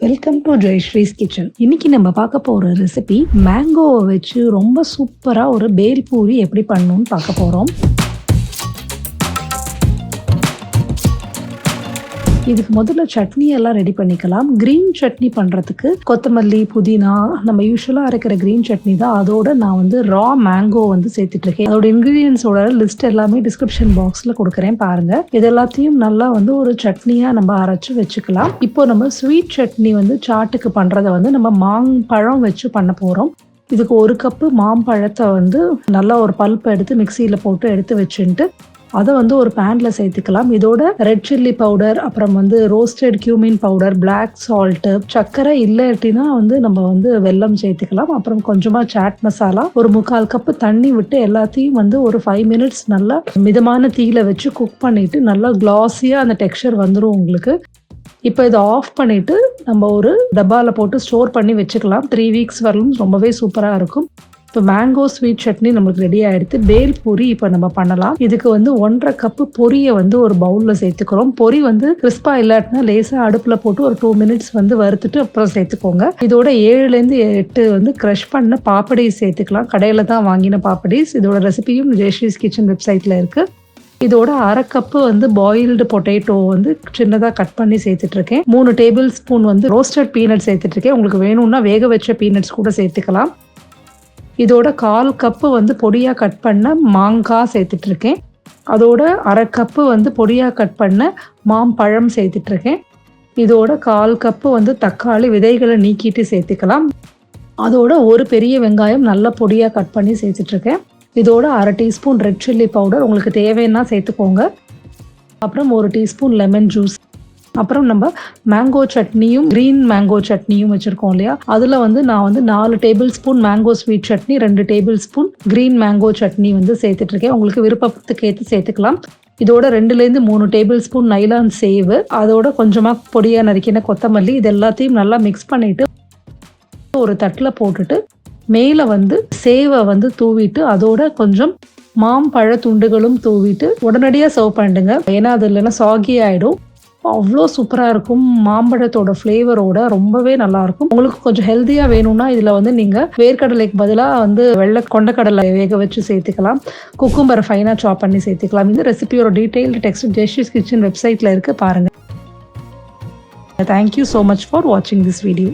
Welcome to Jayasree's kitchen. இன்னைக்கு நம்ம பார்க்க போற ரெசிபி மேங்கோவை வச்சு ரொம்ப சூப்பரா ஒரு பேல் பூரி எப்படி பண்ணணும்னு பார்க்க போறோம். இதுக்கு முதல்ல சட்னி எல்லாம் ரெடி பண்ணிக்கலாம். கிரீன் சட்னி பண்றதுக்கு கொத்தமல்லி, புதினா, நம்ம யூஸ்வலா அரைக்கிற கிரீன் சட்னி தான். அதோட நான் வந்து ரா மேங்கோ வந்து சேர்த்துட்டு இருக்கேன். அதோட இன்கிரீடியன்ஸோட லிஸ்ட் எல்லாமே டிஸ்கிரிப்ஷன் பாக்ஸ்ல கொடுக்குறேன், பாருங்க. இது எல்லாத்தையும் நல்லா வந்து ஒரு சட்னியா நம்ம அரைச்சு வச்சுக்கலாம். இப்போ நம்ம ஸ்வீட் சட்னி வந்து சாட்டுக்கு பண்றதை வந்து நம்ம மாம்பழம் வச்சு பண்ண போறோம். இதுக்கு 1 கப்பு மாம்பழத்தை வந்து நல்லா ஒரு பல்ப் எடுத்து மிக்சியில போட்டு எடுத்து வச்சுட்டு அதை வந்து ஒரு பேன்ல சேர்த்துக்கலாம். இதோட ரெட் சில்லி பவுடர், அப்புறம் வந்து roasted cumin powder, black salt, சர்க்கரை இல்லாட்டினா வந்து நம்ம வந்து வெல்லம் சேர்த்துக்கலாம். அப்புறம் கொஞ்சமா சாட் மசாலா, ஒரு 3/4 கப்பு தண்ணி விட்டு எல்லாத்தையும் வந்து ஒரு 5 மினிட்ஸ் நல்லா மிதமான தீயில வச்சு குக் பண்ணிட்டு நல்லா கிளாஸியா அந்த டெக்ஸ்சர் வந்துடும் உங்களுக்கு. இப்போ இதை ஆஃப் பண்ணிட்டு நம்ம ஒரு டப்பால போட்டு ஸ்டோர் பண்ணி வச்சுக்கலாம். 3 வீக்ஸ் வரலும் ரொம்பவே சூப்பரா இருக்கும். இப்போ மேங்கோ ஸ்வீட் சட்னி நம்மளுக்கு ரெடி ஆயிடுது. பேல் பூரி இப்போ நம்ம பண்ணலாம். இதுக்கு வந்து 1.5 கப்பு பொரியை வந்து ஒரு பவுல்ல சேர்த்துக்கிறோம். பொரி வந்து கிறிஸ்பா இல்லாட்டினா லேசா அடுப்புல போட்டு ஒரு 2 மினிட்ஸ் வந்து வறுத்துட்டு அப்புறம் சேர்த்துக்கோங்க. இதோட 7லேருந்து 8 வந்து கிரஷ் பண்ண பாப்படிஸ் சேர்த்துக்கலாம். கடையில தான் வாங்கின பாப்படிஸ். இதோட ரெசிபியும் ஜெயஸ்ரீஸ் கிச்சன் வெப்சைட்ல இருக்கு. இதோட 1/2 கப்பு வந்து பாயில்டு பொட்டேட்டோ வந்து சின்னதாக கட் பண்ணி சேர்த்துட்டு இருக்கேன். 3 டேபிள் ஸ்பூன் வந்து ரோஸ்டட் பீனட் சேர்த்துட்டு இருக்கேன். உங்களுக்கு வேணும்னா வேக வச்ச பீனட்ஸ் கூட சேர்த்துக்கலாம். இதோட 1/4 கப்பு வந்து பொடியா கட் பண்ண மாங்காய் சேர்த்துட்டு இருக்கேன். அதோட 1/2 கப்பு வந்து பொடியா கட் பண்ண மாம்பழம் சேர்த்துட்டு இருக்கேன். இதோட 1/4 கப்பு வந்து தக்காளி விதைகளை நீக்கிட்டு சேர்த்துக்கலாம். அதோட ஒரு பெரிய வெங்காயம் நல்ல பொடியா கட் பண்ணி சேர்த்துட்டு இருக்கேன். இதோட 1/2 டீஸ்பூன் ரெட் சில்லி பவுடர் உங்களுக்கு தேவைன்னா சேர்த்துக்கோங்க. அப்புறம் 1 டீஸ்பூன் லெமன் ஜூஸ். அப்புறம் நம்ம மேங்கோ சட்னியும் கிரீன் மேங்கோ சட்னியும் வச்சுருக்கோம் இல்லையா, அதில் வந்து நான் வந்து 4 table spoon mango sweet chutney, 2 table spoon green mango chutney வந்து சேர்த்துட்ருக்கேன். உங்களுக்கு விருப்பத்துக்கு ஏற்று சேர்த்துக்கலாம். இதோட 2லேருந்து 3 டேபிள் ஸ்பூன் நைலான் சேவு, அதோட கொஞ்சமாக பொடியாக நறுக்கின கொத்தமல்லி, இது எல்லாத்தையும் நல்லா மிக்ஸ் பண்ணிவிட்டு ஒரு தட்டில் போட்டுட்டு மேலே வந்து சேவை வந்து தூவிட்டு அதோட கொஞ்சம் மாம்பழ துண்டுகளும் தூவிட்டு உடனடியாக சர்வ் பண்ணிடுங்க. ஏன்னா அது இல்லைன்னா சாகி ஆகிடும். அவ்வளோ சூப்பராக இருக்கும். மாம்பழத்தோட ஃப்ளேவரோட ரொம்பவே நல்லாயிருக்கும். உங்களுக்கு கொஞ்சம் ஹெல்த்தியாக வேணும்னா இதில் வந்து நீங்கள் வேர்க்கடலைக்கு பதிலாக வந்து வெள்ளை கொண்டக்கடலை வேக வச்சு சேர்த்துக்கலாம். குக்கும்பரை ஃபைனாக சாப் பண்ணி சேர்த்துக்கலாம். இந்த ரெசிபியோட டீட்டெயில்டு டெக்ஸ்ட் ஜெயஸ்ரீஸ் கிச்சன் வெப்சைட்டில் இருக்குது, பாருங்கள். தேங்க்யூ ஸோ மச் ஃபார் வாட்சிங் திஸ் வீடியோ.